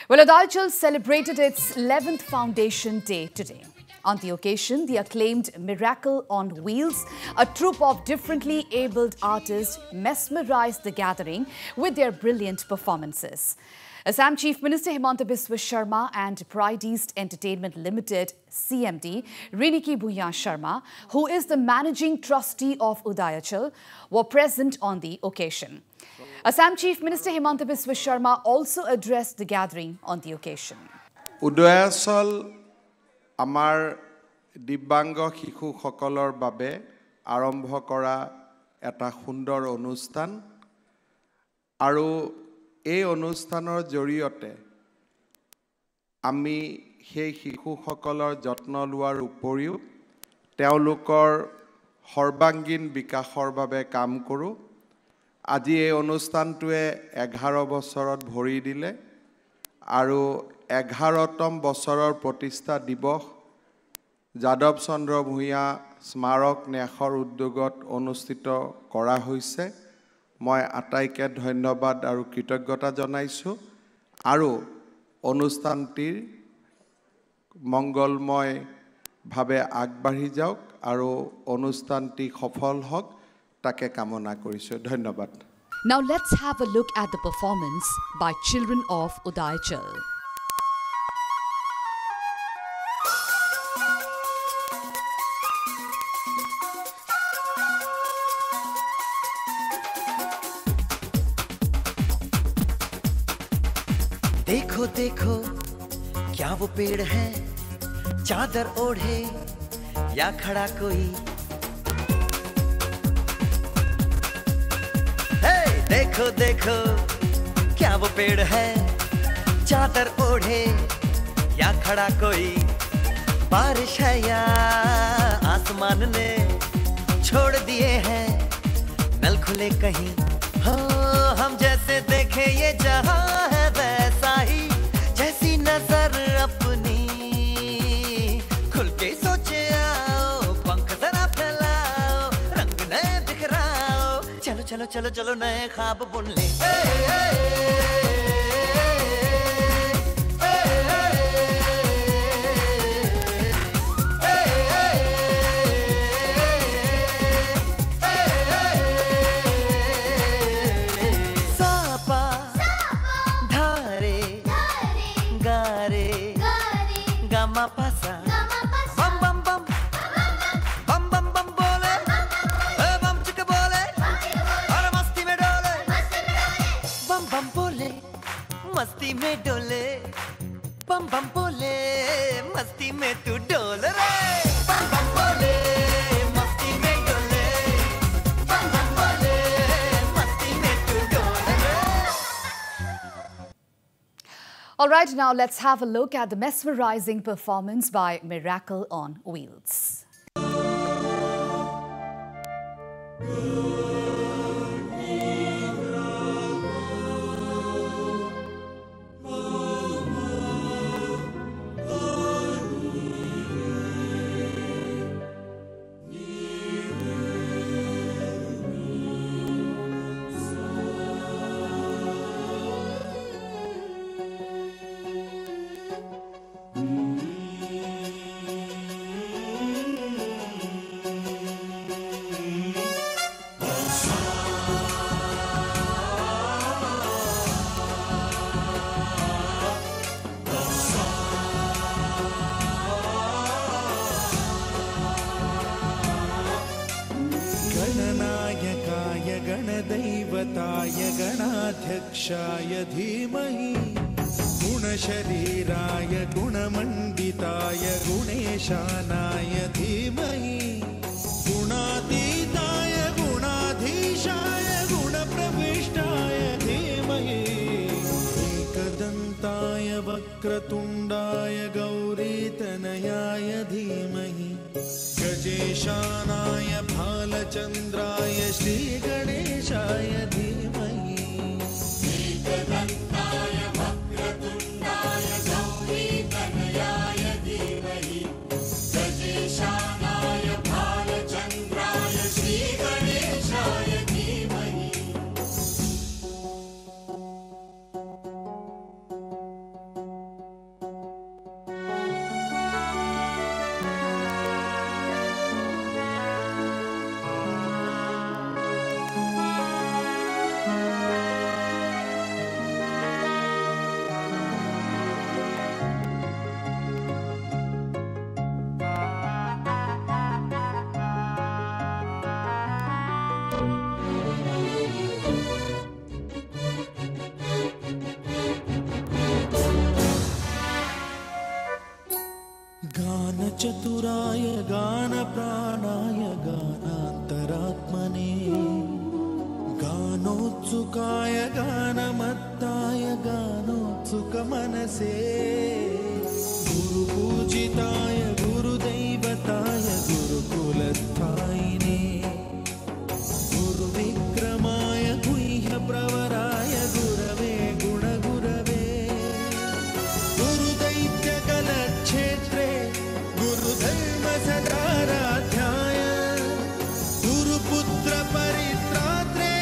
Well, Udayachal celebrated its 11th Foundation Day today. On the occasion, the acclaimed Miracle on Wheels, a troupe of differently abled artists, mesmerized the gathering with their brilliant performances. Assam Chief Minister Himanta Biswa Sharma and Pride East Entertainment Limited CMD Riniki Bhuyan Sharma, who is the managing trustee of Udayachal, were present on the occasion. Assam Chief Minister Himanta Biswa Sharma also addressed the gathering on the occasion. Udayachal Amar Dibbango Shiku Sokolor Babe Arambho Kora eta Sundor Onustan Aru এই অনুষ্ঠানৰ জৰিয়তে আমি সেই শিশুসকলৰ যত্ন লোৱাৰ উপৰিও তেওঁলোকৰ সৰ্বাঙ্গীন বিকাশৰ বাবে কাম কৰোঁ। আজি এই অনুষ্ঠানটোৱে 11 বছৰত ভৰি দিলে আৰু 11তম বছৰৰ প্ৰতিষ্ঠা দিৱস যাদৱ চন্দ্ৰ ভূঞা স্মাৰক ন্যাসৰ উদ্যোগত অনুষ্ঠিত কৰা হৈছে। মই আটাইকে ধন্যবাদ আৰু কৃতজ্ঞতা জনাইছো আৰু অনুষ্ঠানটিৰ মংগলময় ভাৱে আগবাঢ়ি যাওক আৰু অনুষ্ঠানটি সফল হওক তাকে কামনা কৰিছো। ধন্যবাদ। Now let's have a look at the performance by children of Udayachal. देखो देखो क्या वो पेड़ है चादर ओढ़े या खड़ा कोई। हे देखो देखो क्या वो पेड़ है चादर ओढ़े या खड़ा कोई। बारिश है या आसमान ने छोड़ दिए हैं नल खुले कहीं। हाँ हम जैसे देखे ये जहां है वैसा ही जैसी नजर अपनी खुल के सोचे आओ पंख जरा फैलाओ रंग नए बिखराओ चलो चलो चलो चलो नए ख्वाब बुन ले। मस्ती में डोले बम बम बोले मस्ती में तू डोल रे बम बम बोले मस्ती में डोले बम बम बोले मस्ती में तू डोल रे। All right, now let's have a look at the mesmerizing performance by Miracle on Wheels. गणदैवताय गणाध्यक्षाय धीमहि गुणशरीराय गुणमण्डिताय गुणेशानाय धीमहि गुणातीताय गुणाधीशाय गुणप्रविष्टाय धीमहि एकदन्ताय वक्रतुण्डाय गौरीतनयाय धीमहि गजेशानाय भालचन्द्राय श्रीगणेशाय धीमहि एकदन्ताय वक्रतुण्डाय गौरीतनयाय धीमहि गजेशानाय भालचन्द्राय श्रीगणेशाय धीमहि। चतुराय गानप्राणाय गानान्तरात्मने गानोत्सुकाय गानमत्ताय गानोत्सुकमनसे गुरुपूजिताय गुरुदैवताय गुरुकुलस्थायिने गुरुविक्रमाय गुह्यप्रवराय गुरवे गुणगुरवे गुरुदैत्यकलक्षेत्रे गुरुधर्मसदाराध्याय गुरुपुत्रपरित्रात्रे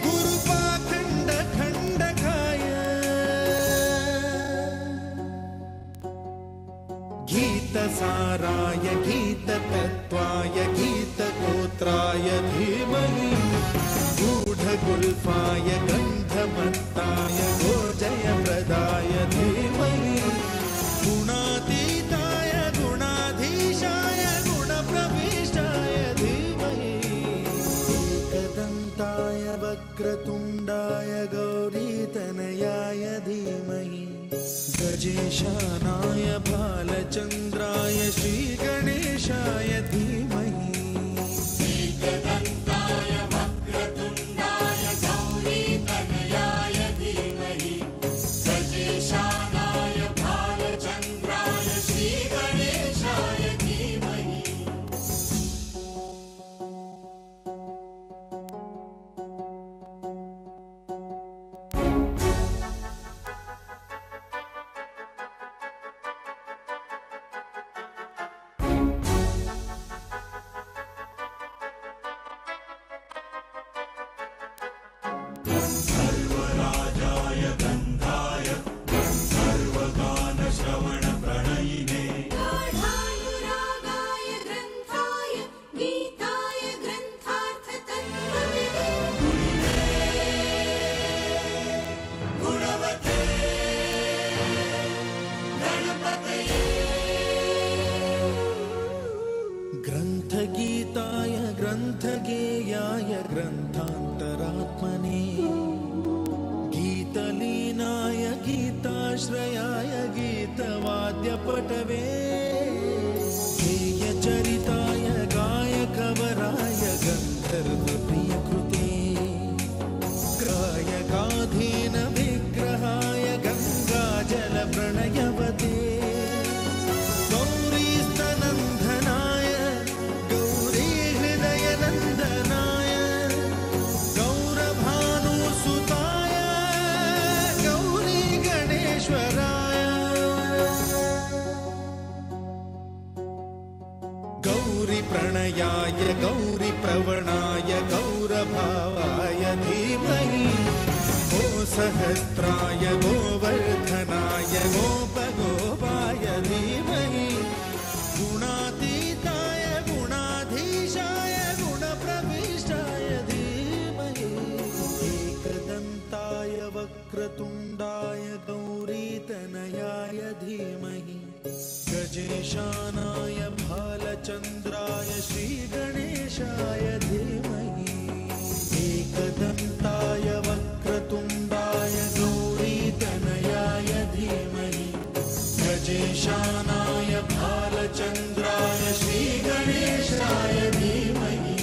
गुरुपाखण्डखण्डकाय गीतसाराय गीततत्त्वाय गीतगोत्राय धीमहि गूढगुल्फाय गन्धमत्ताय गोजयप्रदाय धीमहि गुणातीताय गुणाधीशाय गुणप्रविष्टाय धीमहि एकदन्ताय वक्रतुण्डाय गौरीतनयाय धीमहि गजेशानाय भालचन्द्राय श्रीगणेशाय धीमहि एकदन्ताय वक्रतुण्डाय गौरीतनयाय धीमहि गजेशानाय भालचन्द्राय श्रीगणेशाय धीमहि सर्वराजाय गन्धाय सर्वगानश्रवणप्रणयिने गाढानुरागाय ग्रन्थाय गीताय ग्रन्थार्थतत्त्वविदे गुणवते गणपतये ग्रन्थगीताय ग्रन्थगेयाय ग्रन्थान्तरात्मने गीतलीनाय गीताश्रयाय गीतवाद्यपटवे गेयचरिताय गायकवराय गन्धर्वप्रियकृते ग्रायकाधीन विग्रहाय गङ्गाजलप्रणयवते गौरीस्तनन्दनाय गौरीहृदयनन्दनाय गौरभानुसुताय गौरीगणेश्वराय गौरीप्रणयाय गौरीप्रवणाय गौरभावाय धीमहि गोसहस्राय गोवर्धनाय गोपगोपाय धीमहि गुणातीताय गुणाधीशाय गुणप्रविष्टाय धीमहि एकदन्ताय वक्रतुण्डाय गौरीतनयाय धीमहि गजेशानाय भालचन्द्राय श्रीगणेशाय धीमहि एकदन्ताय वक्रतुण्डाय गौरीतनयाय धीमहि गजेशानाय भालचन्द्राय श्रीगणेशाय धीमहि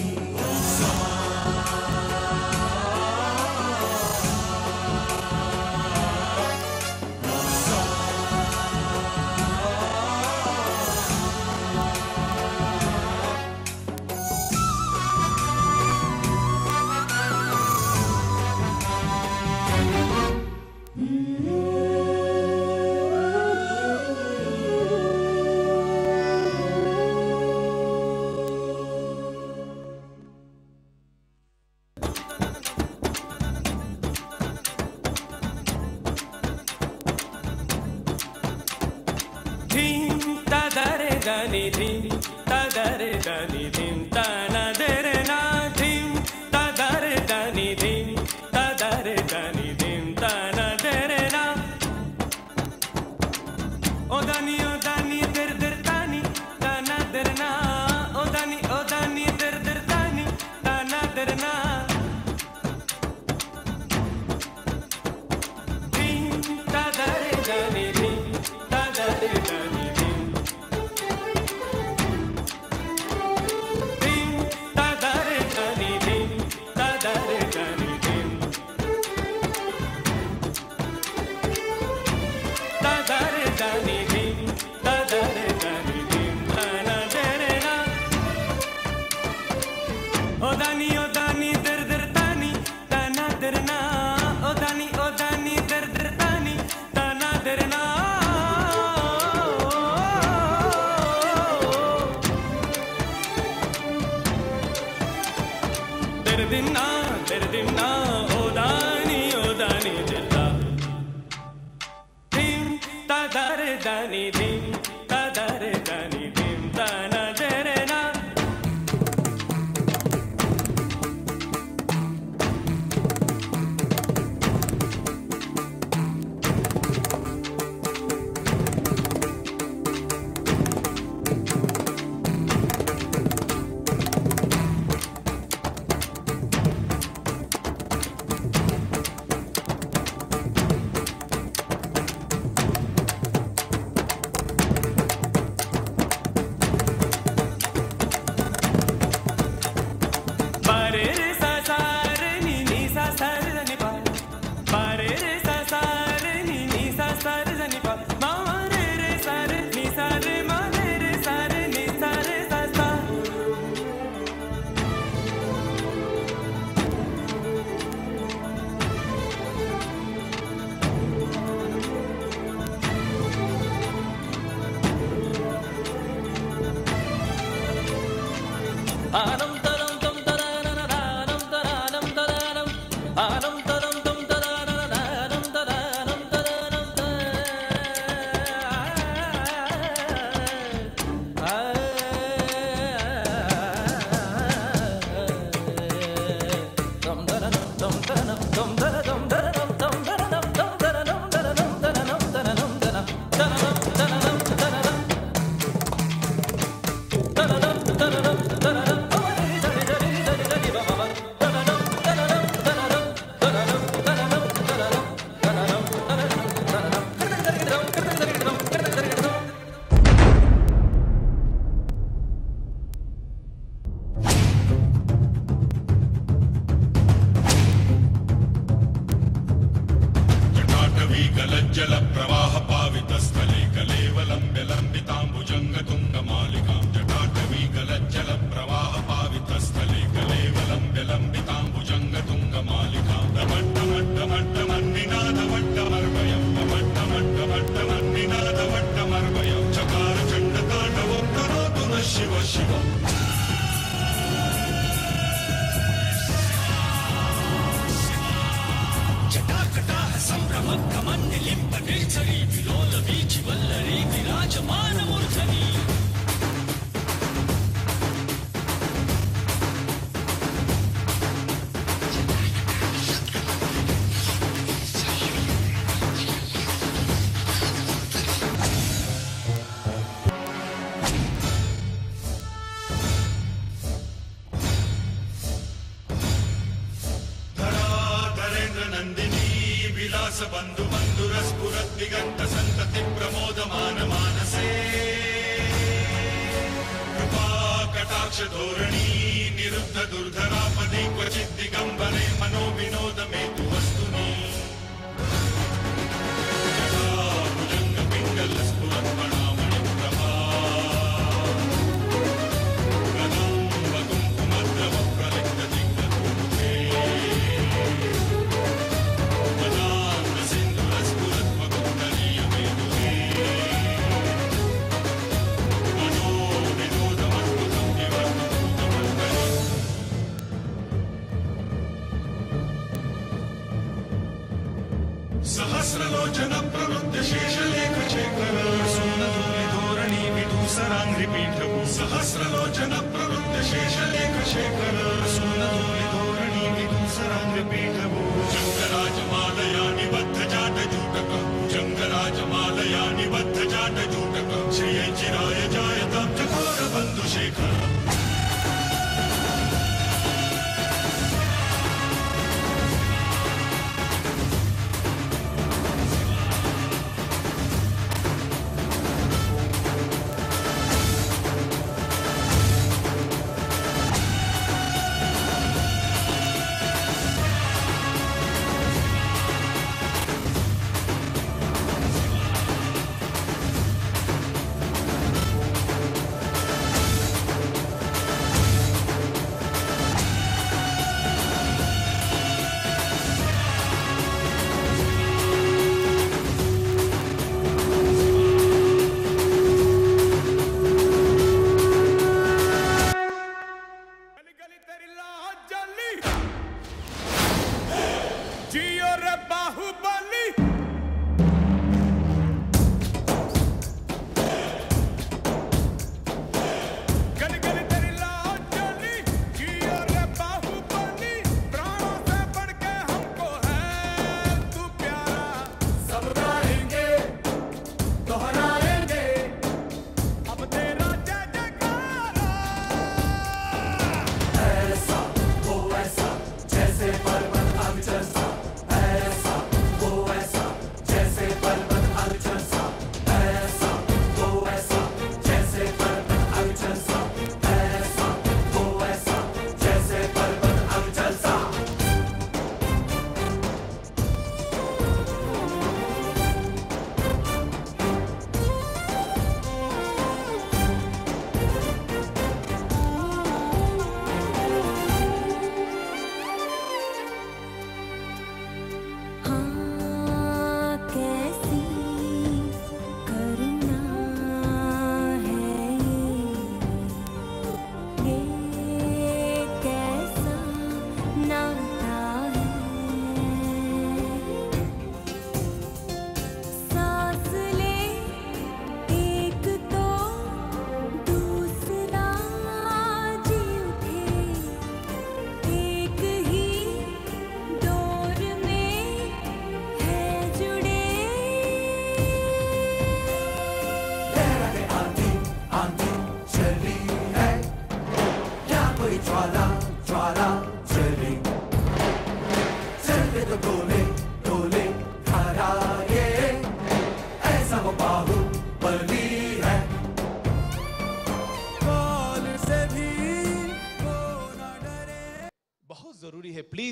Dirdinna, odani jilla. Dim tadare dani dim dana derena.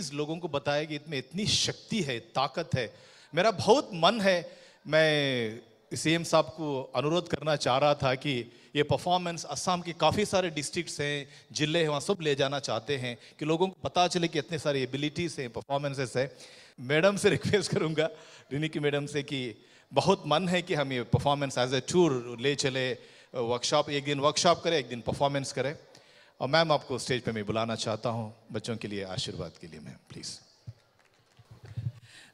Abilities लोगों को बताया कि इसमें इतनी शक्ति है, ताकत है। मेरा बहुत मन है, मैं सीएम साहब को अनुरोध करना चाह रहा था कि ये परफॉर्मेंस असम के काफ़ी सारे डिस्ट्रिक्ट्स हैं, जिले हैं, वहाँ सब ले जाना चाहते हैं कि लोगों को पता चले कि इतने सारे एबिलिटीज़ हैं, परफॉर्मेंसेस है। मैडम से रिक्वेस्ट करूँगा, रिनिकी मैडम से, कि बहुत मन है कि हम ये परफॉर्मेंस एज ए टूर ले चले, वर्कशॉप, एक दिन वर्कशॉप करें, एक दिन परफॉर्मेंस करें। और मैम आपको स्टेज पे मैं बुलाना चाहता हूँ बच्चों के लिए आशीर्वाद के लिए, ma'am please.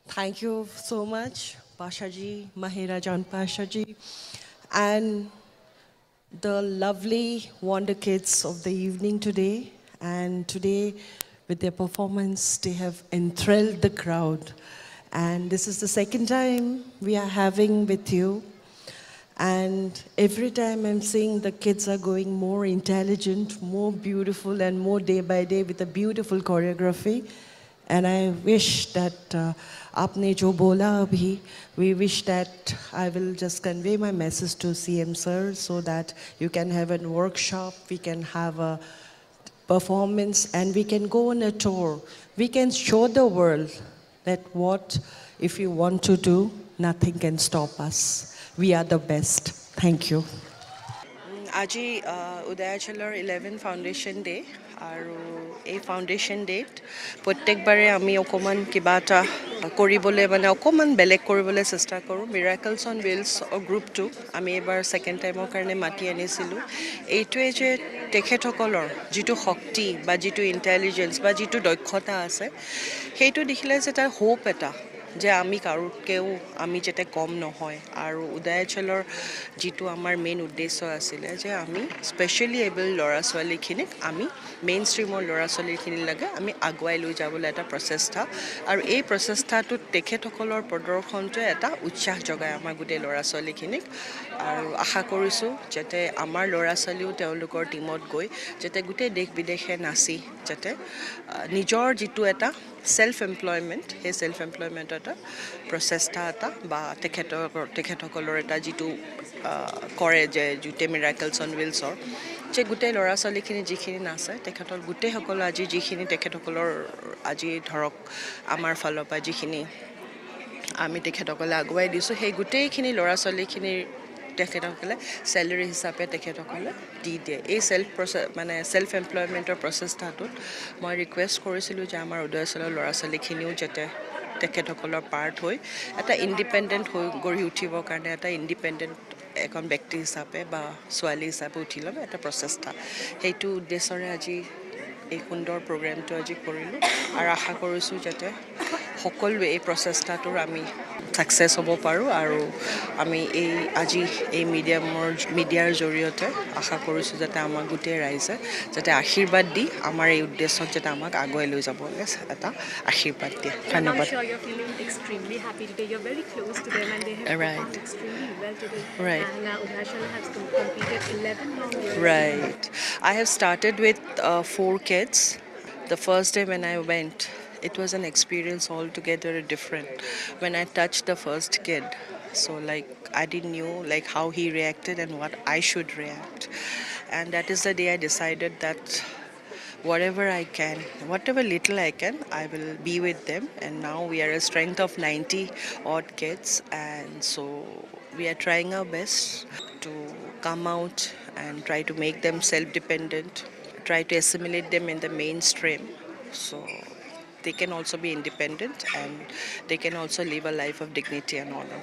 Thank you so much, Pashaji, Mahira John Pashaji, and the lovely wonder kids of the evening today. And today, with their performance, they have enthralled the crowd. And this is the second time we are having with you. And every time I'm seeing the kids are going more intelligent, more beautiful, and more day by day with a beautiful choreography. And I wish that Aapne jo bola abhi, we wish that I will just convey my message to CM sir so that you can have a workshop, we can have a performance, and we can go on a tour. We can show the world that what if you want to do, nothing can stop us. We are the best. Thank you. Aji Udayachalor 11 Foundation Day. আৰু এই foundation ডে'ত প্ৰত্যেকবাৰে আমি অকণমান কিবা এটা কৰিবলৈ, মানে অকণমান বেলেগ কৰিবলৈ চেষ্টা কৰোঁ। মিৰাকলছ অন হুইলছ গ্ৰুপটো আমি এইবাৰ ছেকেণ্ড টাইমৰ কাৰণে মাতি আনিছিলোঁ। এইটোৱে যে তেখেতসকলৰ যিটো শক্তি বা যিটো ইণ্টেলিজেঞ্চ বা যিটো দক্ষতা আছে, সেইটো দেখিলে যে তাৰ হোপ এটা যে আমি কাৰোতকৈও আমি যাতে কম নহয়। আৰু উদয়াচলৰ যিটো আমাৰ মেইন উদ্দেশ্য আছিলে যে আমি স্পেচিয়েলি এবল ল'ৰা ছোৱালীখিনিক আমি মেইন ষ্ট্ৰীমৰ ল'ৰা ছোৱালীখিনিলৈকে আমি আগুৱাই লৈ যাবলৈ এটা প্ৰচেষ্টা, আৰু এই প্ৰচেষ্টাটোত তেখেতসকলৰ প্ৰদৰ্শনটোৱে এটা উৎসাহ জগায় আমাৰ গোটেই ল'ৰা ছোৱালীখিনিক। আৰু আশা কৰিছোঁ যাতে আমাৰ ল'ৰা ছোৱালীও তেওঁলোকৰ টীমত গৈ যাতে গোটেই দেশ বিদেশে নাচি যাতে নিজৰ যিটো এটা সেলফ এমপ্লয়মেণ্ট, সেই সেলফ এমপ্লয়মেণ্ট এটা প্ৰচেষ্টা এটা বা তেখেতসকলৰ এটা যিটো কৰে যে জুটে মিৰাকলছ অন হুইলছৰ যে গোটেই ল'ৰা ছোৱালীখিনি যিখিনি নাচে তেখেতৰ গোটেইসকলৰ আজি যিখিনি তেখেতসকলৰ আজি ধৰক আমাৰ ফালৰ পৰা যিখিনি আমি তেখেতসকলে আগুৱাই দিছোঁ, সেই গোটেইখিনি ল'ৰা ছোৱালীখিনিৰ তেখেতসকলে চেলেৰি হিচাপে তেখেতসকলে দি দিয়ে। এই সেল্ফ এমপ্লয়মেণ্টৰ প্ৰচেষ্টাটোত মই ৰিকুৱেষ্ট কৰিছিলোঁ যে আমাৰ উদয়াচলৰ ল'ৰা ছোৱালীখিনিও যাতে তেখেতসকলৰ পাৰ্ট হৈ এটা ইণ্ডিপেণ্ডেণ্ট হৈ গঢ়ি উঠিবৰ কাৰণে এটা ইণ্ডিপেণ্ডেণ্ট এখন ব্যক্তি হিচাপে বা ছোৱালী হিচাপে উঠি ল'ব এটা প্ৰচেষ্টা, সেইটো উদ্দেশ্যৰে আজি এই সুন্দৰ প্ৰগ্ৰেমটো আজি কৰিলোঁ। আৰু আশা কৰিছোঁ যাতে সকলোৱে এই প্ৰচেষ্টাটোৰ আমি ছাকচেছ হ'ব পাৰোঁ। আৰু আমি আজি এই মিডিয়াৰ জৰিয়তে আশা কৰিছোঁ যাতে আমাক গোটেই ৰাইজে যাতে আশীৰ্বাদ দি আমাৰ এই উদ্দেশ্যত যাতে আমাক আগুৱাই লৈ যাবলৈ এটা আশীৰ্বাদ দিয়ে। ধন্যবাদ। Right. I have started with 4 kids. The first day when I went, it was an experience altogether different when I touched the first kid. So I didn't know how he reacted and what I should react. And that is the day I decided that whatever I can, whatever little I can, I will be with them. And now we are a strength of 90 odd kids, and so we are trying our best to come out and try to make them self-dependent, try to assimilate them in the mainstream, so they can also be independent and they can also live a life of dignity and honor.